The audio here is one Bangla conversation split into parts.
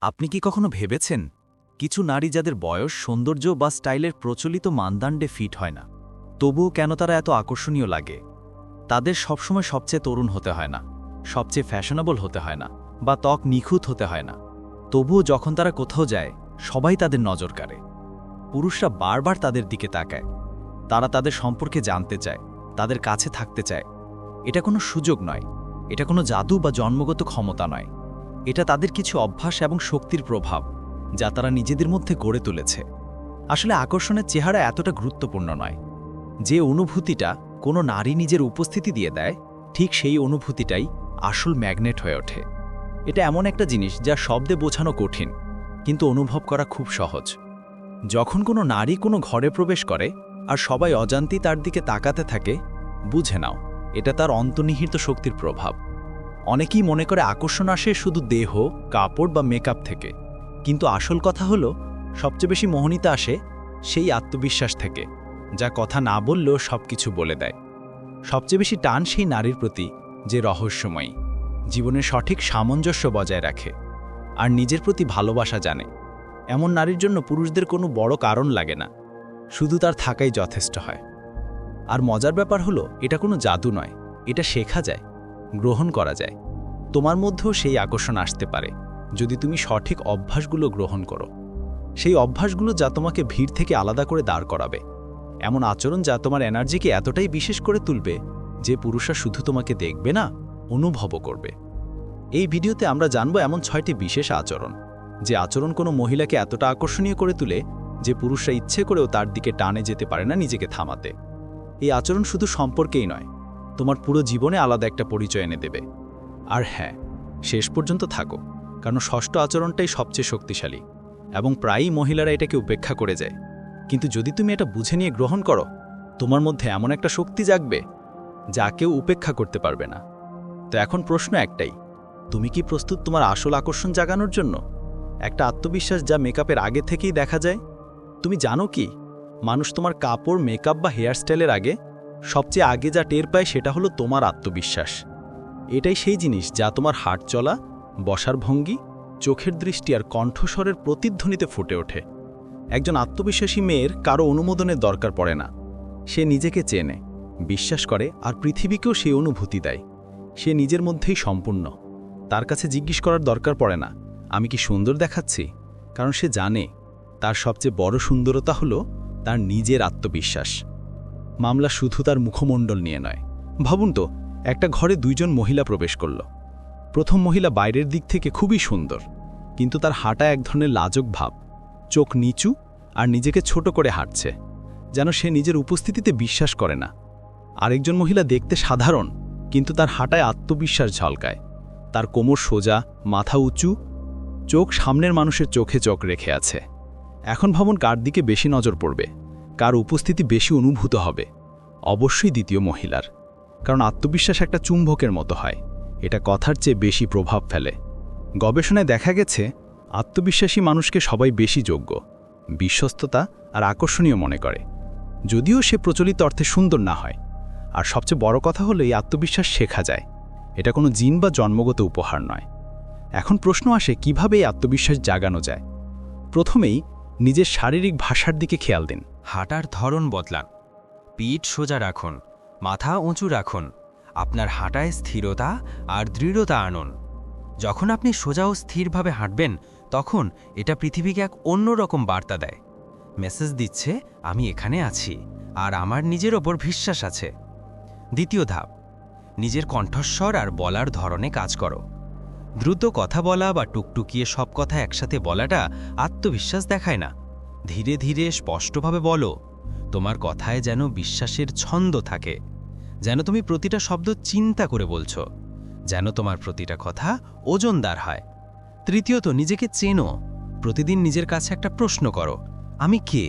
আপনি কি কখনো ভেবেছেন কিছু নারী যাদের বয়স সৌন্দর্য বা স্টাইলের প্রচলিত মানদণ্ডে ফিট হয় না, তবুও কেন তারা এত আকর্ষণীয় লাগে? তাদের সবসময় সবচেয়ে তরুণ হতে হয় না, সবচেয়ে ফ্যাশনেবল হতে হয় না, বা ত্বক নিখুঁত হতে হয় না। তবুও যখন তারা কোথাও যায়, সবাই তাদের নজর কাড়ে। পুরুষরা বারবার তাদের দিকে তাকায়। তারা তাদের সম্পর্কে জানতে চায়, তাদের কাছে থাকতে চায়। এটা কোনো সুযোগ নয়, এটা কোনো জাদু বা জন্মগত ক্ষমতা নয়। এটা তাদের কিছু অভ্যাস এবং শক্তির প্রভাব, যা তারা নিজেদের মধ্যে গড়ে তুলেছে। আসলে আকর্ষণের চেহারা এতটা গুরুত্বপূর্ণ নয়। যে অনুভূতিটা কোনো নারী নিজের উপস্থিতি দিয়ে দেয়, ঠিক সেই অনুভূতিটাই আসল ম্যাগনেট হয়ে ওঠে। এটা এমন একটা জিনিস যা শব্দে বোঝানো কঠিন, কিন্তু অনুভব করা খুব সহজ। যখন কোনো নারী কোনো ঘরে প্রবেশ করে আর সবাই অজান্তেই তার দিকে তাকাতে থাকে, বুঝে নাও এটা তার অন্তর্নিহিত শক্তির প্রভাব। অনেকেই মনে করে আকর্ষণ আসে শুধু দেহ, কাপড় বা মেকআপ থেকে, কিন্তু আসল কথা হলো সবচেয়ে বেশি মোহনীয়তা আসে সেই আত্মবিশ্বাস থেকে, যা কথা না বললেও সবকিছু বলে দেয়। সবচেয়ে বেশি টান সেই নারীর প্রতি যে রহস্যময়ী, জীবনের সঠিক সামঞ্জস্য বজায় রাখে, আর নিজের প্রতি ভালোবাসা জানে। এমন নারীর জন্য পুরুষদের কোনো বড় কারণ লাগে না, শুধু তার থাকাই যথেষ্ট হয়। আর মজার ব্যাপার হলো এটা কোনো জাদু নয়, এটা শেখা যায়, গ্রহণ করা যায়। তোমার মধ্যেও সেই আকর্ষণ আসতে পারে যদি তুমি সঠিক অভ্যাসগুলো গ্রহণ করো। সেই অভ্যাসগুলো যা তোমাকে ভিড় থেকে আলাদা করে দাঁড় করাবে, এমন আচরণ যা তোমার এনার্জিকে এতটাই বিশেষ করে তুলবে যে পুরুষরা শুধু তোমাকে দেখবে না, অনুভবও করবে। এই ভিডিওতে আমরা জানব এমন 6টি বিশেষ আচরণ, যে আচরণ কোনো মহিলাকে এতটা আকর্ষণীয় করে তুলে যে পুরুষরা ইচ্ছে করেও তার দিকে টানে যেতে পারে না নিজেকে থামাতে। এই আচরণ শুধু সম্পর্কেই নয়, তোমার পুরো জীবনে আলাদা একটা পরিচয় এনে দেবে। আর হ্যাঁ, শেষ পর্যন্ত থাকো, কারণ ষষ্ঠ আচরণটাই সবচেয়ে শক্তিশালী এবং প্রায়ই মহিলারা এটাকে উপেক্ষা করে যায়। কিন্তু যদি তুমি এটা বুঝে নিয়ে গ্রহণ করো, তোমার মধ্যে এমন একটা শক্তি জাগবে যা কেউ উপেক্ষা করতে পারবে না। তো এখন প্রশ্ন একটাই, তুমি কি প্রস্তুত তোমার আসল আকর্ষণ জাগানোর জন্য? একটা আত্মবিশ্বাস যা মেকআপের আগে থেকেই দেখা যায়। তুমি জানো কি, মানুষ তোমার কাপড়, মেকআপ বা হেয়ার স্টাইলের আগে সবচেয়ে আগে যা টের পায় সেটা হলো তোমার আত্মবিশ্বাস। এটাই সেই জিনিস যা তোমার হাঁট চলা, বসার ভঙ্গি, চোখের দৃষ্টি আর কণ্ঠস্বরের প্রতিধ্বনিতে ফুটে ওঠে। একজন আত্মবিশ্বাসী মেয়ের কারো অনুমোদনের দরকার পড়ে না। সে নিজেকে চেনে, বিশ্বাস করে, আর পৃথিবীকেও সেই অনুভূতি দেয়। সে নিজের মধ্যেই সম্পূর্ণ। তার কাছে জিজ্ঞেস করার দরকার পড়ে না আমি কি সুন্দর দেখাচ্ছি, কারণ সে জানে তার সবচেয়ে বড় সুন্দরতা হলো তার নিজের আত্মবিশ্বাস। মামলা শুধু তার মুখমণ্ডল নিয়ে নয়। ভাবুন তো, একটা ঘরে 2 জন মহিলা প্রবেশ করল। প্রথম মহিলা বাইরের দিক থেকে খুবই সুন্দর, কিন্তু তার হাঁটা এক ধরনের লাজক ভাব, চোখ নিচু আর নিজেকে ছোট করে হাঁটছে, যেন সে নিজের উপস্থিতিতে বিশ্বাস করে না। আরেকজন মহিলা দেখতে সাধারণ, কিন্তু তার হাঁটায় আত্মবিশ্বাস ঝলকায়। তার কোমর সোজা, মাথা উঁচু, চোখ সামনের মানুষের চোখে চোখ রেখে আছে। এখন ভাবুন কার দিকে বেশি নজর পড়বে, কার উপস্থিতি বেশি অনুভূত হবে? অবশ্যই দ্বিতীয় মহিলার, কারণ আত্মবিশ্বাস একটা চুম্বকের মতো হয়, এটা কথার চেয়ে বেশি প্রভাব ফেলে। গবেষণায় দেখা গেছে আত্মবিশ্বাসী মানুষকে সবাই বেশি যোগ্য, বিশ্বস্ততা আর আকর্ষণীয় মনে করে, যদিও সে প্রচলিত অর্থে সুন্দর না হয়। আর সবচেয়ে বড় কথা হলো এই আত্মবিশ্বাস শেখা যায়, এটা কোনো জিন বা জন্মগত উপহার নয়। এখন প্রশ্ন আসে কিভাবে এই আত্মবিশ্বাস জাগানো যায়। প্রথমেই নিজের শারীরিক ভাষার দিকে খেয়াল দিন। হাঁটার ধরন বদলান, পিঠ সোজা রাখুন, মাথা উঁচু রাখুন, আপনার হাঁটায় স্থিরতা আর দৃঢ়তা আনুন। যখন আপনি সোজা ও স্থিরভাবে হাঁটবেন, তখন এটা পৃথিবীকে এক অন্যরকম বার্তা দেয়। মেসেজ দিচ্ছে আমি এখানে আছি আর আমার নিজের ওপর বিশ্বাস আছে। দ্বিতীয় ধাপ, নিজের কণ্ঠস্বর আর বলার ধরনে কাজ করো। দ্রুত কথা বলা বা টুকটুকিয়ে সব কথা একসাথে বলাটা আত্মবিশ্বাস দেখায় না। ধীরে ধীরে স্পষ্টভাবে বলো। তোমার কথায় যেন বিশ্বাসের ছন্দ থাকে, যেন তুমি প্রতিটা শব্দ চিন্তা করে বলছো, যেন তোমার প্রতিটা কথা ওজনদার হয়। তৃতীয়ত, নিজেকে চেনো। প্রতিদিন নিজের কাছে একটা প্রশ্ন করো, আমি কে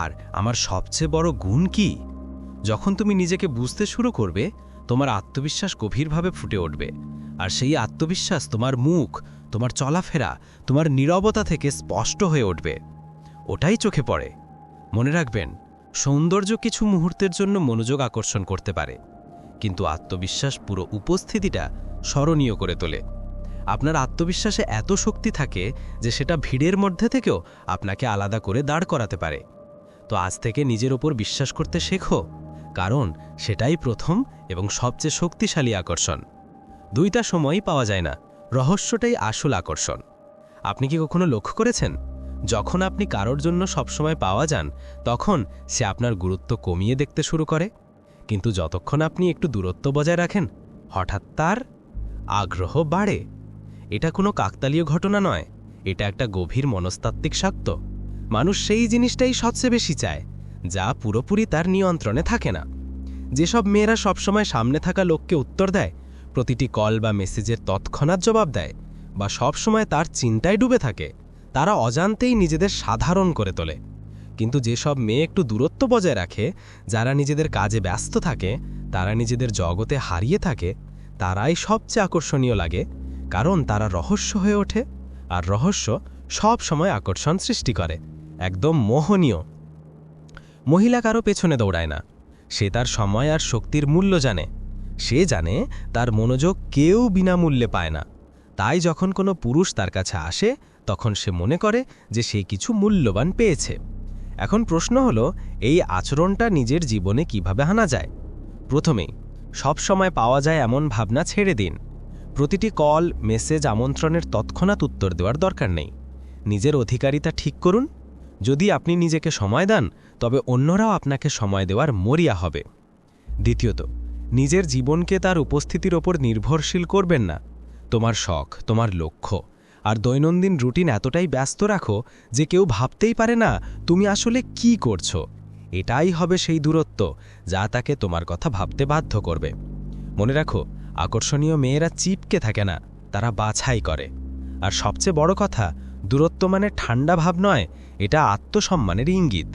আর আমার সবচেয়ে বড় গুণ কি? যখন তুমি নিজেকে বুঝতে শুরু করবে, তোমার আত্মবিশ্বাস গভীরভাবে ফুটে উঠবে, আর সেই আত্মবিশ্বাস তোমার মুখ, তোমার চলাফেরা, তোমার নীরবতা থেকে স্পষ্ট হয়ে উঠবে। ওটাই চোখে পড়ে। মনে রাখবেন, সৌন্দর্য কিছু মুহূর্তের জন্য মনোযোগ আকর্ষণ করতে পারে, কিন্তু আত্মবিশ্বাস পুরো উপস্থিতিটা স্মরণীয় করে তোলে। আপনার আত্মবিশ্বাসে এত শক্তি থাকে যে সেটা ভিড়ের মধ্যে থেকেও আপনাকে আলাদা করে দাঁড় করাতে পারে। তো আজ থেকে নিজের ওপর বিশ্বাস করতে শেখো, কারণ সেটাই প্রথম এবং সবচেয়ে শক্তিশালী আকর্ষণ। দুইটা সময়ই পাওয়া যায় না, রহস্যটাই আসল আকর্ষণ। আপনি কি কখনো লক্ষ্য করেছেন, যখন আপনি কারোর জন্য সবসময় পাওয়া যান তখন সে আপনার গুরুত্ব কমিয়ে দেখতে শুরু করে, কিন্তু যতক্ষণ আপনি একটু দূরত্ব বজায় রাখেন হঠাৎ তার আগ্রহ বাড়ে। এটা কোনো কাকতালীয় ঘটনা নয়, এটা একটা গভীর মনস্তাত্ত্বিক সত্য। মানুষ সেই জিনিসটাই সবচেয়ে বেশি চায় যা পুরোপুরি তার নিয়ন্ত্রণে থাকে না। যেসব মেয়েরা সবসময় সামনে থাকা লোককে উত্তর দেয়, প্রতিটি কল বা মেসেজের তৎক্ষণাৎ জবাব দেয়, বা সবসময় তার চিন্তায় ডুবে থাকে, তারা অজান্তেই নিজেদের সাধারণ করে তোলে। কিন্তু যেসব মেয়ে একটু দূরত্ব বজায় রাখে, যারা নিজেদের কাজে ব্যস্ত থাকে, তারা নিজেদের জগতে হারিয়ে থাকে, তারাই সবচেয়ে আকর্ষণীয় লাগে, কারণ তারা রহস্য হয়ে ওঠে, আর রহস্য সব সময় আকর্ষণ সৃষ্টি করে। একদম মোহনীয়। মহিলা কারো পেছনে দৌড়ায় না, সে তার সময় আর শক্তির মূল্য জানে। সে জানে তার মনোযোগ কেউ বিনামূল্যে পায় না। তাই যখন কোনো পুরুষ তার কাছে আসে তখন সে মনে করে যে সে কিছু মূল্যবান পেয়েছে। এখন প্রশ্ন হলো, এই আচরণটা নিজের জীবনে কিভাবে আনা যায়? প্রথমেই সব সময় পাওয়া যায় এমন ভাবনা ছেড়ে দিন। প্রতিটি কল, মেসেজ, আমন্ত্রণের তৎক্ষণাৎ উত্তর দেওয়ার দরকার নেই। নিজের অধিকারিতা ঠিক করুন। যদি আপনি নিজেকে সময় দেন, তবে অন্যরাও আপনাকে সময় দেওয়ার মরিয়া হবে। দ্বিতীয়ত, নিজের জীবনকে তার উপস্থিতির ওপর নির্ভরশীল করবেন না। তোমার শখ, তোমার লক্ষ্য আর দৈনন্দিন রুটিন এতটাই ব্যস্ত রাখো যে কেউ ভাবতেই পারে না তুমি আসলে কি করছো। এটাই হবে সেই দূরত্ব যা তাকে তোমার কথা ভাবতে বাধ্য করবে। মনে রাখো, আকর্ষণীয় মেয়েরা চিপকে থাকে না, তারা বাছাই করে। আর সবচেয়ে বড় কথা, দূরত্ব মানে ঠান্ডা ভাব নয়, এটা আত্মসম্মানের ইঙ্গিত।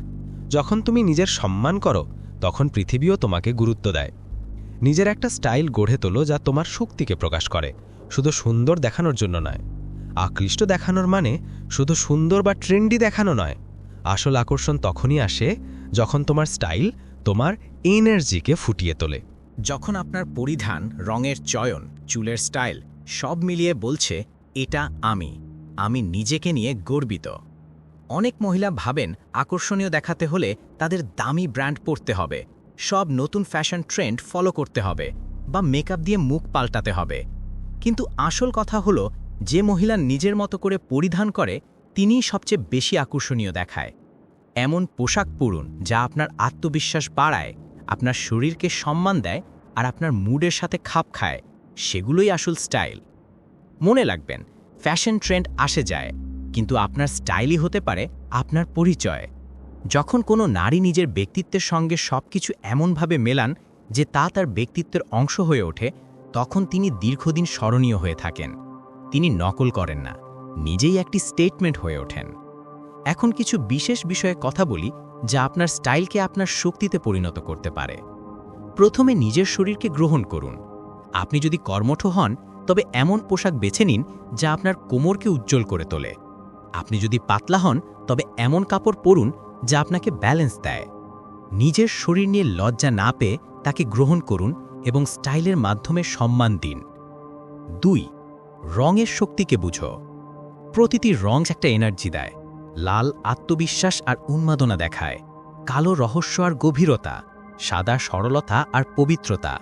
যখন তুমি নিজের সম্মান করো, তখন পৃথিবীও তোমাকে গুরুত্ব দেয়। নিজের একটা স্টাইল গড়ে তোলো যা তোমার শক্তিকে প্রকাশ করে, শুধু সুন্দর দেখানোর জন্য নয়। আকৃষ্ট দেখানোর মানে শুধু সুন্দর বা ট্রেন্ডি দেখানো নয়। আসল আকর্ষণ তখনই আসে যখন তোমার স্টাইল তোমার এনার্জিকে ফুটিয়ে তোলে। যখন আপনার পরিধান, রঙের চয়ন, চুলের স্টাইল সব মিলিয়ে বলছে এটা আমি নিজেকে নিয়ে গর্বিত। অনেক মহিলা ভাবেন আকর্ষণীয় দেখাতে হলে তাদের দামি ব্র্যান্ড পরতে হবে, সব নতুন ফ্যাশন ট্রেন্ড ফলো করতে হবে, বা মেকআপ দিয়ে মুখ পাল্টাতে হবে। কিন্তু আসল কথা হলো, যে মহিলা নিজের মতো করে পরিধান করে তিনিই সবচেয়ে বেশি আকর্ষণীয় দেখায়। এমন পোশাক পরুন যা আপনার আত্মবিশ্বাস বাড়ায়, আপনার শরীরকে সম্মান দেয় আর আপনার মুডের সাথে খাপ খায়। সেগুলোই আসল স্টাইল। মনে রাখবেন, ফ্যাশন ট্রেন্ড আসে যায়, কিন্তু আপনার স্টাইলই হতে পারে আপনার পরিচয়। যখন কোনো নারী নিজের ব্যক্তিত্বের সঙ্গে সবকিছু এমনভাবে মেলান যে তা তার ব্যক্তিত্বের অংশ হয়ে ওঠে, তখন তিনি দীর্ঘদিন স্মরণীয় হয়ে থাকেন। তিনি নকল করেন না, নিজেই একটি স্টেটমেন্ট হয়ে ওঠেন। এখন কিছু বিশেষ বিষয়ে কথা বলি যা আপনার স্টাইলকে আপনার শক্তিতে পরিণত করতে পারে। প্রথমে নিজের শরীরকে গ্রহণ করুন। আপনি যদি কর্মঠ হন, তবে এমন পোশাক বেছে নিন যা আপনার কোমরকে উজ্জ্বল করে তোলে। আপনি যদি পাতলা হন, তবে এমন কাপড় পরুন যা আপনাকে ব্যালেন্স দেয়। নিজের শরীর নিয়ে লজ্জা না পেয়ে তাকে গ্রহণ করুন এবং স্টাইলের মাধ্যমে সম্মান দিন। 2. রঙের শক্তিকে বুঝো। প্রতিটি রং একটা এনার্জি দেয়। লাল আত্মবিশ্বাস আর উন্মাদনা দেখায়, কালো রহস্য আর গভীরতা, সাদা সরলতা আর পবিত্রতা,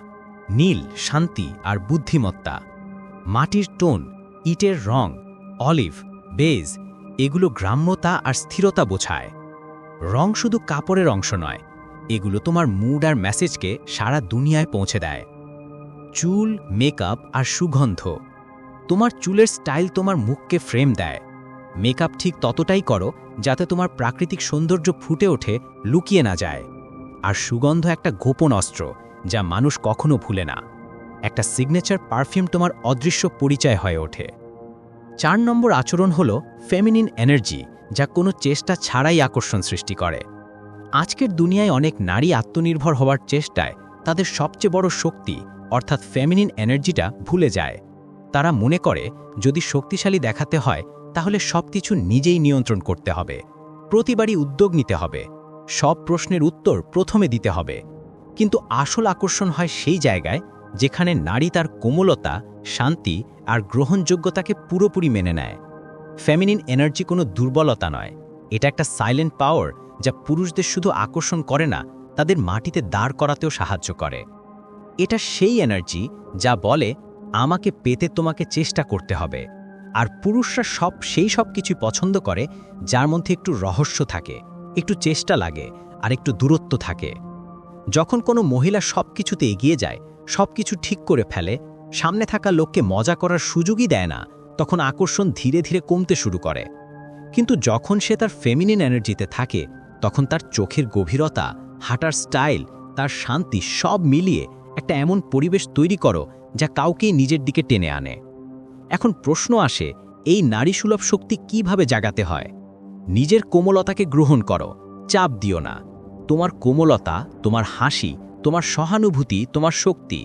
নীল শান্তি আর বুদ্ধিমত্তা। মাটির টোন, ইটের রং, অলিভ, বেজ এগুলো গ্রাম্যতা আর স্থিরতা বোঝায়। রং শুধু কাপড়ের অংশ নয়, এগুলো তোমার মুড আর মেসেজকে সারা দুনিয়ায় পৌঁছে দেয়। চুল, মেকআপ আর সুগন্ধ। তোমার চুলের স্টাইল তোমার মুখকে ফ্রেম দেয়। মেকআপ ঠিক ততটাই করো যাতে তোমার প্রাকৃতিক সৌন্দর্য ফুটে ওঠে, লুকিয়ে না যায়। আর সুগন্ধ একটা গোপন অস্ত্র যা মানুষ কখনো ভুলে না। একটা সিগনেচার পারফিউম তোমার অদৃশ্য পরিচয় হয়ে ওঠে। 4 নম্বর আচরণ হলো ফেমিনিন এনার্জি, যা কোনো চেষ্টা ছাড়াই আকর্ষণ সৃষ্টি করে। আজকের দুনিয়ায় অনেক নারী আত্মনির্ভর হওয়ার চেষ্টায় তাদের সবচেয়ে বড় শক্তি অর্থাৎ ফেমিনিন এনার্জিটা ভুলে যায়। তারা মনে করে যদি শক্তিশালী দেখাতে হয় তাহলে সবকিছু নিজেই নিয়ন্ত্রণ করতে হবে, প্রতিবারই উদ্যোগ নিতে হবে, সব প্রশ্নের উত্তর প্রথমে দিতে হবে। কিন্তু আসল আকর্ষণ হয় সেই জায়গায় যেখানে নারী তার কোমলতা, শান্তি আর গ্রহণযোগ্যতাকে পুরোপুরি মেনে নেয়। ফেমিনিন এনার্জি কোনো দুর্বলতা নয়, এটা একটা সাইলেন্ট পাওয়ার যা পুরুষদের শুধু আকর্ষণ করে না, তাদের মাটিতে দাঁড় করাতেও সাহায্য করে। এটা সেই এনার্জি যা বলে আমাকে পেতে তোমাকে চেষ্টা করতে হবে। আর পুরুষরা সেই সব কিছু পছন্দ করে যার মধ্যে একটু রহস্য থাকে, একটু চেষ্টা লাগে আর একটু দূরত্ব থাকে। যখন কোনো মহিলা সব কিছুতে এগিয়ে যায়, সব কিছু ঠিক করে ফেলে, সামনে থাকা লোককে মজা করার সুযোগই দেয় না, তখন আকর্ষণ ধীরে ধীরে কমতে শুরু করে। কিন্তু যখন সে তার ফেমিনিন এনার্জিতে থাকে, তখন তার চোখের গভীরতা, হাঁটার স্টাইল, তার শান্তি সব মিলিয়ে একটা এমন পরিবেশ তৈরি করো যা কাউকেই নিজের দিকে টেনে আনে। এখন প্রশ্ন আসে, এই নারীসুলভ শক্তি কিভাবে জাগাতে হয়? নিজের কোমলতাকে গ্রহণ করো, চাপ দিও না। তোমার কোমলতা, তোমার হাসি, তোমার সহানুভূতি, তোমার শক্তি।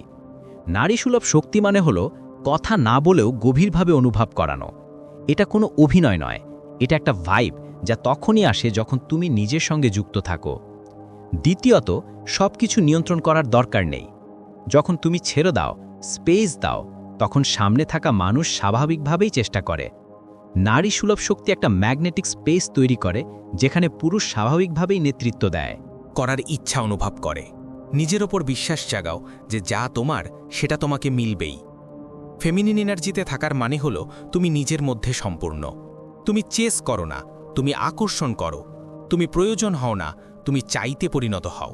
নারীসুলভ শক্তি মানে হলো কথা না বলেও গভীরভাবে অনুভব করানো। এটা কোনো অভিনয় নয়, এটা একটা ভাইব যা তখনই আসে যখন তুমি নিজের সঙ্গে যুক্ত থাকো। দ্বিতীয়ত, সব কিছু নিয়ন্ত্রণ করার দরকার নেই। যখন তুমি ছেড়ে দাও, স্পেস দাও, তখন সামনে থাকা মানুষ স্বাভাবিকভাবেই চেষ্টা করে। নারী সুলভ শক্তি একটা ম্যাগনেটিক স্পেস তৈরি করে যেখানে পুরুষ স্বাভাবিকভাবেই নেতৃত্ব দেয়। করার ইচ্ছা অনুভব করে। নিজের ওপর বিশ্বাস জাগাও যে যা তোমার সেটা তোমাকে মিলবেই। ফেমিনিন এনার্জিতে থাকার মানে হলো তুমি নিজের মধ্যে সম্পূর্ণ। তুমি চেস করো না, তুমি আকর্ষণ করো। তুমি প্রয়োজন হও না, তুমি চাইতে পরিণত হও।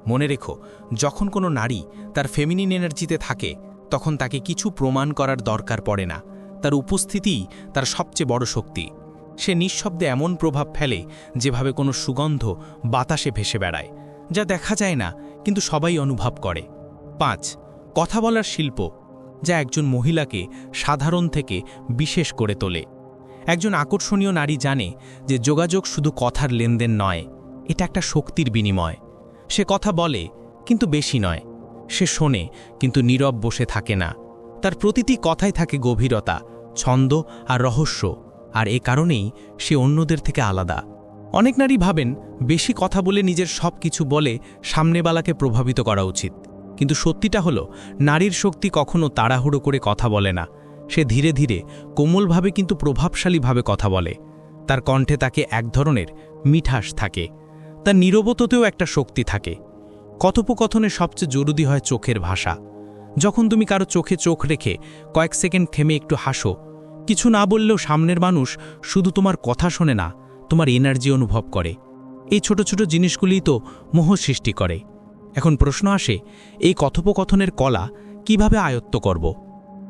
মনে রেখো, যখন কোনো নারী তার ফেমিনিন এনার্জিতে থাকে, তখন তাকে কিছু প্রমাণ করার দরকার পড়ে না। তার উপস্থিতিই তার সবচেয়ে বড় শক্তি। সে নিঃশব্দে এমন প্রভাব ফেলে যেভাবে কোনো সুগন্ধ বাতাসে ভেসে বেড়ায়, যা দেখা যায় না কিন্তু সবাই অনুভব করে। 5. কথা বলার শিল্প, যা একজন মহিলাকে সাধারণ থেকে বিশেষ করে তোলে। একজন আকর্ষণীয় নারী জানে যে যোগাযোগ শুধু কথার লেনদেন নয়, এটা একটা শক্তির বিনিময়। সে কথা বলে কিন্তু বেশি নয়, সে শোনে কিন্তু নীরব বসে থাকে না। তার প্রতিটি কথায় থাকে গভীরতা, ছন্দ আর রহস্য, আর এ কারণেই সে অন্যদের থেকে আলাদা। অনেক নারী ভাবেন বেশি কথা বলে নিজের সব কিছু বলে সামনেবালাকে প্রভাবিত করা উচিত, কিন্তু সত্যিটা হলো নারীর শক্তি কখনো তাড়াহুড়ো করে কথা বলে না। সে ধীরে ধীরে, কোমলভাবে কিন্তু প্রভাবশালীভাবে কথা বলে। তার কণ্ঠে তাকে এক ধরনের মিঠাস থাকে, তার নীরবতাতেও একটা শক্তি থাকে। কথোপকথনে সবচেয়ে জরুরি হয় চোখের ভাষা। যখন তুমি কারো চোখে চোখ রেখে কয়েক সেকেন্ড থেমে একটু হাসো, কিছু না বললেও সামনের মানুষ শুধু তোমার কথা শোনে না, তোমার এনার্জি অনুভব করে। এই ছোট ছোট জিনিসগুলিই তো মোহ সৃষ্টি করে। এখন প্রশ্ন আসে, এই কথোপকথনের কলা কিভাবে আয়ত্ত করব?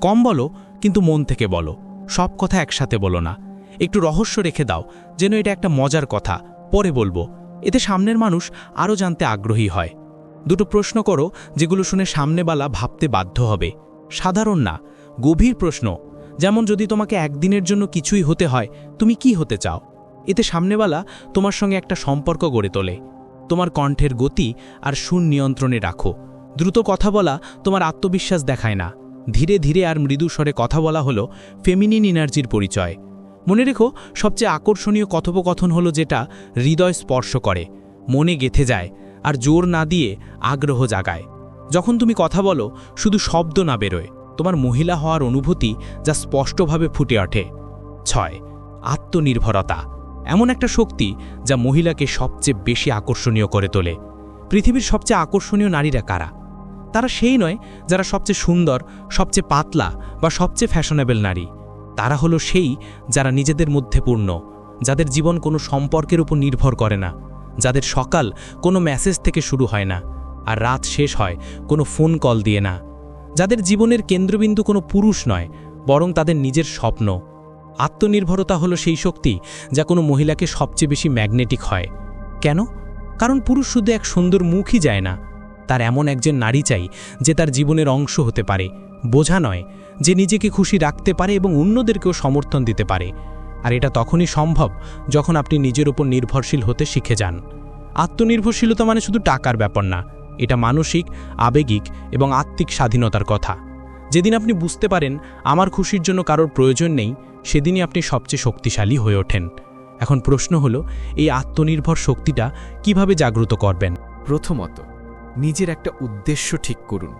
কম বলো, কিন্তু মন থেকে বলো। সব কথা একসাথে বলো না, একটু রহস্য রেখে দাও, যেন এটা একটা মজার কথা, পরে বলবো। এতে সামনের মানুষ আরও জানতে আগ্রহী হয়। দুটো প্রশ্ন করো যেগুলো শুনে সামনেবালা ভাবতে বাধ্য হবে। সাধারণ না, গভীর প্রশ্ন, যেমন যদি তোমাকে একদিনের জন্য কিছুই হতে হয়, তুমি কি হতে চাও? এতে সামনেবালা তোমার সঙ্গে একটা সম্পর্ক গড়ে তোলে। তোমার কণ্ঠের গতি আর সুর নিয়ন্ত্রণে রাখো। দ্রুত কথা বলা তোমার আত্মবিশ্বাস দেখায় না। ধীরে ধীরে আর মৃদু স্বরে কথা বলা হলো ফেমিনিন এনার্জির পরিচয়। মনে রেখো, সবচেয়ে আকর্ষণীয় কথোপকথন হলো যেটা হৃদয় স্পর্শ করে, মনে গেঁথে যায় আর জোর না দিয়ে আগ্রহ জাগায়। যখন তুমি কথা বলো, শুধু শব্দ না বেরোয়, তোমার মহিলা হওয়ার অনুভূতি যা স্পষ্টভাবে ফুটে ওঠে। 6. আত্মনির্ভরতা, এমন একটা শক্তি যা মহিলাকে সবচেয়ে বেশি আকর্ষণীয় করে তোলে। পৃথিবীর সবচেয়ে আকর্ষণীয় নারীরা কারা? তারা সেই নয় যারা সবচেয়ে সুন্দর, সবচেয়ে পাতলা বা সবচেয়ে ফ্যাশনেবল নারী। তারা হলো সেই যারা নিজেদের মধ্যে পূর্ণ, যাদের জীবন কোনো সম্পর্কের উপর নির্ভর করে না, যাদের সকাল কোনো মেসেজ থেকে শুরু হয় না আর রাত শেষ হয় কোনো ফোন কল দিয়ে না, যাদের জীবনের কেন্দ্রবিন্দু কোনো পুরুষ নয়, বরং তাদের নিজের স্বপ্ন। আত্মনির্ভরতা হলো সেই শক্তি যা কোনো মহিলাকে সবচেয়ে বেশি ম্যাগনেটিক হয়। কেন? কারণ পুরুষ শুধু এক সুন্দর মুখই যায় না, তার এমন একজন নারী চাই যে তার জীবনের অংশ হতে পারে, বোঝা নয়, যে নিজেকে খুশি রাখতে পারে এবং অন্যদেরকেও সমর্থন দিতে পারে। আর এটা তখনই সম্ভব যখন আপনি নিজের উপর নির্ভরশীল হতে শিখে যান। আত্মনির্ভরশীলতা মানে শুধু টাকার ব্যাপার না, এটা মানসিক, আবেগিক এবং আত্মিক স্বাধীনতার কথা। যেদিন আপনি বুঝতে পারেন আমার খুশির জন্য কারোর প্রয়োজন নেই, সেদিনই আপনি সবচেয়ে শক্তিশালী হয়ে ওঠেন। এখন প্রশ্ন হলো, এই আত্মনির্ভর শক্তিটা কিভাবে জাগ্রত করবেন? প্রথমত, নিজের একটা উদ্দেশ্য ঠিক করুন।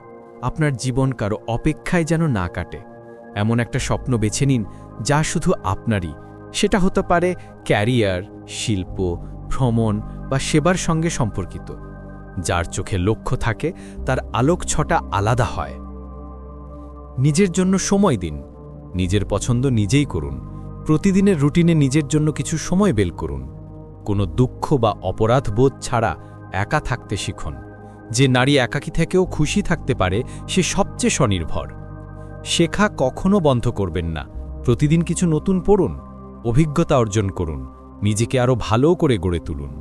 আপনার জীবন কারো অপেক্ষায় যেন না কাটে। এমন একটা স্বপ্ন বেছে নিন যা শুধু আপনারই। সেটা হতে পারে ক্যারিয়ার, শিল্প, ভ্রমণ বা সেবার সঙ্গে সম্পর্কিত। যার চোখে লক্ষ্য থাকে তার আলোকছটা আলাদা হয়। নিজের জন্য সময় দিন। নিজের পছন্দ নিজেই করুন। প্রতিদিনের রুটিনে নিজের জন্য কিছু সময় বের করুন। কোনো দুঃখ বা অপরাধ বোধ ছাড়া একা থাকতে শিখুন। যে নারী একাকী থেকেও খুশি থাকতে পারে সে সবচেয়ে স্বনির্ভর। শেখা কখনো বন্ধ করবেন না। প্রতিদিন কিছু নতুন পড়ুন, অভিজ্ঞতা অর্জন করুন, নিজেকে আরও ভালো করে গড়ে তুলুন।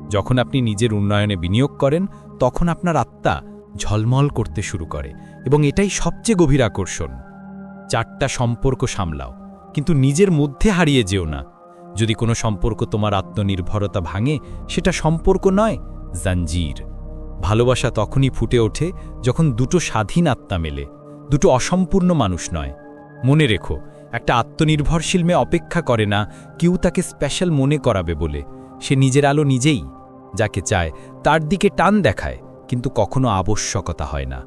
যখন আপনি নিজের উন্নয়নে বিনিয়োগ করেন তখন আপনার আত্মা ঝলমল করতে শুরু করে এবং এটাই সবচেয়ে গভীর আকর্ষণ। 4টা সম্পর্ক সামলাও, কিন্তু নিজের মধ্যে হারিয়ে যেও না। যদি কোনো সম্পর্ক তোমার আত্মনির্ভরতা ভাঙে, সেটা সম্পর্ক নয়, জাঞ্জির। ভালোবাসা তখনই ফুটে ওঠে যখন দুটো স্বাধীন আত্মা মেলে, দুটো অসম্পূর্ণ মানুষ নয়। মনে রেখো, একটা আত্মনির্ভরশীল মেয়ে অপেক্ষা করে না কেউ তাকে স্পেশাল মনে করাবে বলে। সে নিজের আলো নিজেই। যাকে চায় তার দিকে টান দেখায়, কিন্তু কখনো আবশ্যকতা হয় না।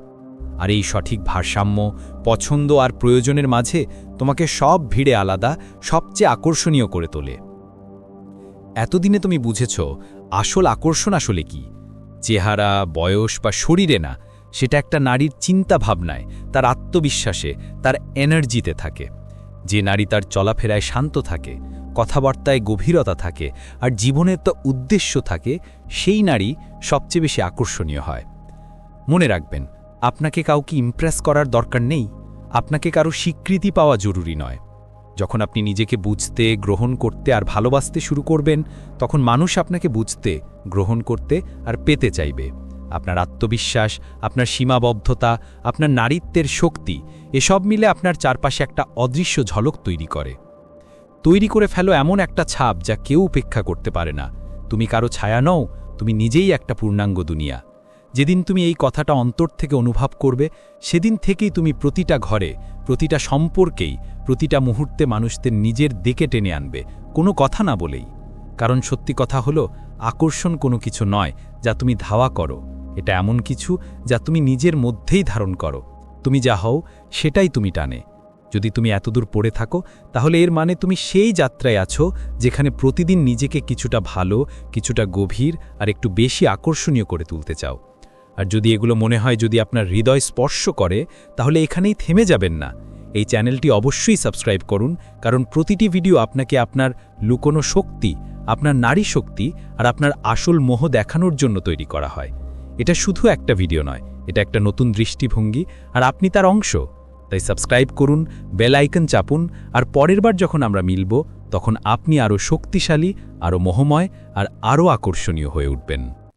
আর এই সঠিক ভারসাম্য, পছন্দ আর প্রয়োজনের মাঝে তোমাকে সব ভিড়ে আলাদা, সবচেয়ে আকর্ষণীয় করে তোলে। এতদিনে তুমি বুঝেছ আসল আকর্ষণ আসলে কি। চেহারা, বয়স বা শরীরে না, সেটা একটা নারীর চিন্তা ভাবনায়, তার আত্মবিশ্বাসে, তার এনার্জিতে থাকে। যে নারী তার চলাফেরায় শান্ত থাকে, কথাবার্তায় গভীরতা থাকে আর জীবনের তো উদ্দেশ্য থাকে, সেই নারী সবচেয়ে বেশি আকর্ষণীয় হয়। মনে রাখবেন, আপনাকে কাউকে ইমপ্রেস করার দরকার নেই। আপনাকে কারো স্বীকৃতি পাওয়া জরুরি নয়। যখন আপনি নিজেকে বুঝতে, গ্রহণ করতে আর ভালোবাসতে শুরু করবেন, তখন মানুষ আপনাকে বুঝতে, গ্রহণ করতে আর পেতে চাইবে। আপনার আত্মবিশ্বাস, আপনার সীমাবদ্ধতা, আপনার নারীত্বের শক্তি, এসব মিলে আপনার চারপাশে একটা অদৃশ্য ঝলক তৈরি করে। তৈরি করে ফেলো এমন একটা ছাপ যা কেউ উপেক্ষা করতে পারে না। তুমি কারো ছায়া নও, তুমি নিজেই একটা পূর্ণাঙ্গ দুনিয়া। যেদিন তুমি এই কথাটা অন্তর থেকে অনুভব করবে, সেদিন থেকেই তুমি প্রতিটা ঘরে, প্রতিটা সম্পর্কেই, প্রতিটা মুহূর্তে মানুষদের নিজের দিকে টেনে আনবে, কোনো কথা না বলেই। কারণ সত্যি কথা হলো, আকর্ষণ কোনো কিছু নয় যা তুমি ধাওয়া করো। এটা এমন কিছু যা তুমি নিজের মধ্যেই ধারণ করো। তুমি যা হও সেটাই তুমি টানে। যদি তুমি এতদূর পড়ে থাকো, তাহলে এর মানে তুমি সেই যাত্রায় আছো যেখানে প্রতিদিন নিজেকে কিছুটা ভালো, কিছুটা গভীর আর একটু বেশি আকর্ষণীয় করে তুলতে চাও। আর যদি এগুলো মনে হয় যদি আপনার হৃদয় স্পর্শ করে, তাহলে এখানেই থেমে যাবেন না। এই চ্যানেলটি অবশ্যই সাবস্ক্রাইব করুন, কারণ প্রতিটি ভিডিও আপনাকে আপনার লুকোনো শক্তি, আপনার নারী শক্তি আর আপনার আসল মোহ দেখানোর জন্য তৈরি করা হয়। এটা শুধু একটা ভিডিও নয়, এটা একটা নতুন দৃষ্টিভঙ্গি, আর আপনি তার অংশ। তাই সাবস্ক্রাইব করুন, বেল আইকন চাপুন, আর পরের বার যখন আমরা মিলব, তখন আপনি আরও শক্তিশালী, আরও মোহময় আর আরও আকর্ষণীয় হয়ে উঠবেন।